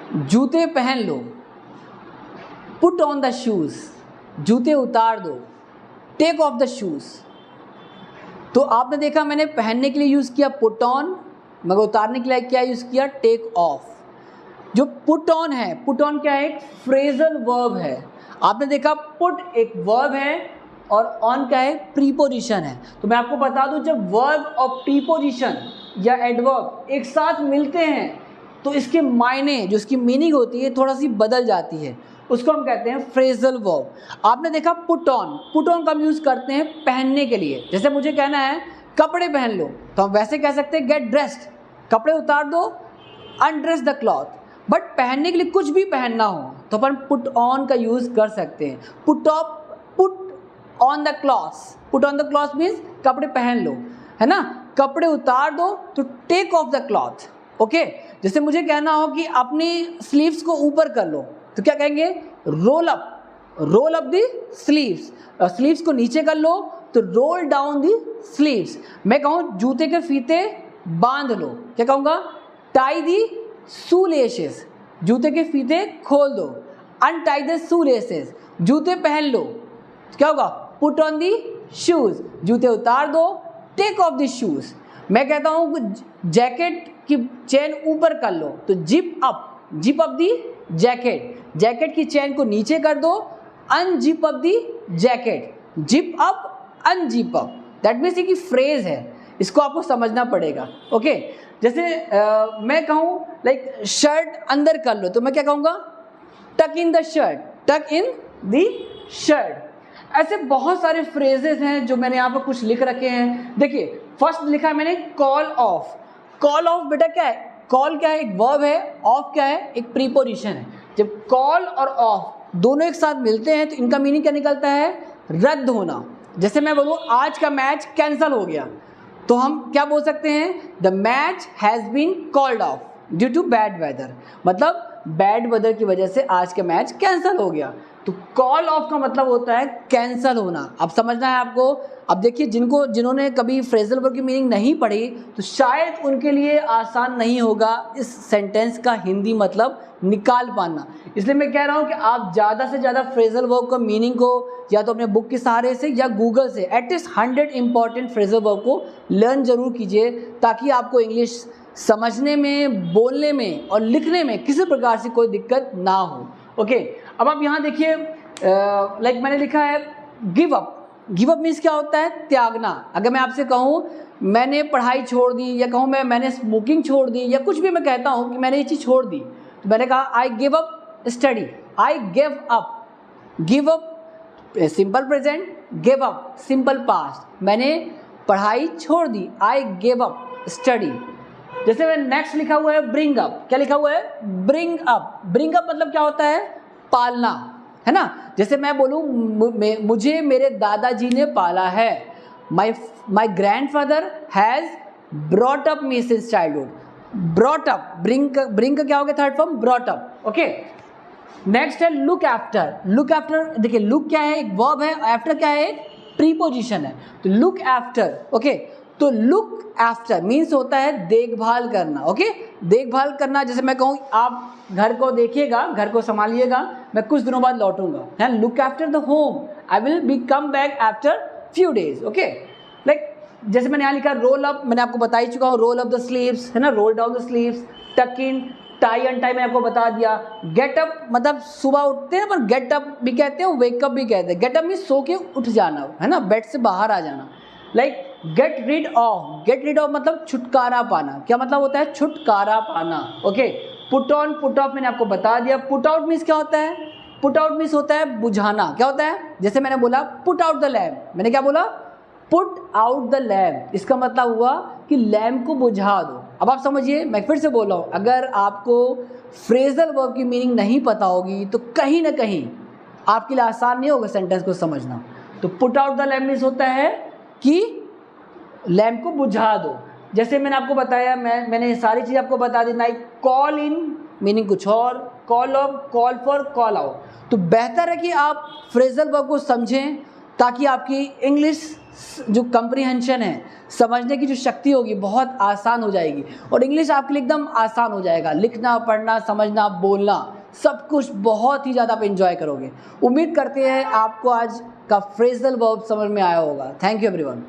जूते पहन लो, put on the shoes, जूते उतार दो, टेक ऑफ द शूज़। तो आपने देखा मैंने पहनने के लिए यूज़ किया पुट ऑन, मगर उतारने के लिए क्या यूज़ किया, टेक ऑफ। जो पुट ऑन है, पुट ऑन क्या है, एक फ्रेजल वर्ब है। आपने देखा पुट एक वर्ब है और ऑन क्या है, प्रीपोजिशन है। तो मैं आपको बता दूं, जब वर्ब और प्रीपोजिशन या एडवर्ब एक साथ मिलते हैं तो इसके मायने, जो इसकी मीनिंग होती है, थोड़ा सी बदल जाती है। उसको हम कहते हैं फ्रेजल वर्ब। आपने देखा पुट ऑन कब यूज़ करते हैं, पहनने के लिए। जैसे मुझे कहना है कपड़े पहन लो, तो हम वैसे कह सकते हैं गेट ड्रेस्ड, कपड़े उतार दो, अनड्रेस द क्लॉथ। बट पहनने के लिए कुछ भी पहनना हो तो अपन पुट ऑन का यूज़ कर सकते हैं। Put on the clothes, put on the clothes means कपड़े पहन लो, है ना। कपड़े उतार दो तो take off the cloth. Okay, जैसे मुझे कहना हो कि अपनी स्लीव्स को ऊपर कर लो, तो क्या कहेंगे, roll up the sleeves. Sleeves को नीचे कर लो तो रोल डाउन दी स्लीव्स। मैं कहूँ जूते के फीते बांध लो, क्या कहूँगा, टाई दी शू लेसेस, जूते के फीते खोल दो। अनटाई द शू लेसेस, जूते पहन लो, क्या होगा, पुट ऑन दी शूज़, जूते उतार दो, टेक ऑफ दी शूज़। मैं कहता हूँ जैकेट की चेन ऊपर कर लो, तो जिप अप दी जैकेट की चेन को नीचे कर दो, unzip up the jacket, zip up unzip up. That means कि फ्रेज है, इसको आपको समझना पड़ेगा। ओके, जैसे मैं कहूँ लाइक शर्ट अंदर कर लो, तो मैं क्या कहूँगा, टक इन द शर्ट, टक इन दी शर्ट। ऐसे बहुत सारे फ्रेजेस हैं जो मैंने यहाँ पर कुछ लिख रखे हैं। देखिए फर्स्ट लिखा है मैंने कॉल ऑफ। कॉल ऑफ बेटा क्या है, कॉल क्या है, एक वर्ब है, ऑफ क्या है, एक प्रीपोजिशन है। जब कॉल और ऑफ दोनों एक साथ मिलते हैं तो इनका मीनिंग क्या निकलता है, रद्द होना। जैसे मैं बोलूँ आज का मैच कैंसिल हो गया, तो हम क्या बोल सकते हैं, the match has been called off due to bad weather, मतलब बैड वेदर की वजह से आज का मैच कैंसिल हो गया। तो कॉल ऑफ का मतलब होता है कैंसिल होना। अब समझना है आपको। अब देखिए जिन्होंने कभी फ्रेजल वर्ब की मीनिंग नहीं पढ़ी तो शायद उनके लिए आसान नहीं होगा इस सेंटेंस का हिंदी मतलब निकाल पाना। इसलिए मैं कह रहा हूँ कि आप ज़्यादा से ज़्यादा फ्रेजल वर्ब का मीनिंग को या तो अपने बुक के सहारे से या गूगल से एटलीस्ट 100 इंपॉर्टेंट फ्रेजल वर्ब को लर्न जरूर कीजिए, ताकि आपको इंग्लिश समझने में, बोलने में और लिखने में किसी प्रकार से कोई दिक्कत ना हो। ओके, अब आप यहाँ देखिए लाइक मैंने लिखा है give up. Give up means क्या होता है, त्यागना। अगर मैं आपसे कहूँ मैंने पढ़ाई छोड़ दी, या कहूँ मैंने स्मोकिंग छोड़ दी, या कुछ भी मैं कहता हूँ कि मैंने ये चीज़ छोड़ दी, तो मैंने कहा I give up study, I give up. Give up simple present, give up simple past, मैंने पढ़ाई छोड़ दी, आई गिव अप स्टडी। जैसे मैं नेक्स्ट लिखा हुआ है ब्रिंग अप। क्या लिखा हुआ है, ब्रिंग अप। ब्रिंग अप मतलब क्या होता है, पालना, है ना। जैसे मैं बोलूँ मुझे मेरे दादाजी ने पाला है, माई grandfather has brought up me since childhood. Brought up, bring का क्या हो गया, third form brought up. Okay, next है लुक आफ्टर। लुक आफ्टर, देखिए लुक क्या है, एक वर्ब है, आफ्टर क्या है, एक प्रीपोजिशन है। तो लुक आफ्टर, ओके, तो लुक आफ्टर मीन्स होता है देखभाल करना। ओके, देखभाल करना। जैसे मैं कहूँ आप घर को देखिएगा, घर को संभालिएगा, मैं कुछ दिनों बाद लौटूंगा, है, look after the home, I will be come back after few days. Okay, like जैसे मैंने यहाँ लिखा रोल अप, मैंने आपको बता ही चुका हूँ, रोल अप द स्लीव्स, है ना, रोल डाउन द स्लीव्स। टक इन, टाई अनटाई मैंने आपको बता दिया। गेट अप मतलब सुबह उठते हैं, पर गेट अप भी कहते हैं, वेकअप भी कहते हैं। गेट अप मीन्स सो के उठ जाना, है ना, बेड से बाहर आ जाना। Like get rid of, get rid of मतलब छुटकारा पाना। क्या मतलब होता है, छुटकारा पाना। Okay, put on, put off मैंने आपको बता दिया। पुट आउट मीन्स क्या होता है, पुट आउट मीन्स होता है बुझाना। क्या होता है, जैसे मैंने बोला पुट आउट द लैम्प, मैंने क्या बोला, पुट आउट द लैम्प, इसका मतलब हुआ कि लैम्प को बुझा दो। अब आप समझिए, मैं फिर से बोल रहा हूँ, अगर आपको फ्रेजल वर्ब की मीनिंग नहीं पता होगी तो कहीं ना कहीं आपके लिए आसान नहीं होगा सेंटेंस को समझना। तो put out the lamp means होता है कि लैम्प को बुझा दो। जैसे मैंने आपको बताया, मैंने सारी चीज़ आपको बता दी। लाइक कॉल इन मीनिंग कुछ और, call up, call for, call out. तो बेहतर है कि आप फ्रेजल वर्ब को समझें ताकि आपकी इंग्लिश जो कंप्रीहेंशन है, समझने की जो शक्ति होगी, बहुत आसान हो जाएगी और इंग्लिश आपके लिए एकदम आसान हो जाएगा। लिखना, पढ़ना, समझना, बोलना, सब कुछ बहुत ही ज़्यादा आप एंजॉय करोगे। उम्मीद करते हैं आपको आज का फ्रेजल वर्ब समझ में आया होगा। Thank you everyone.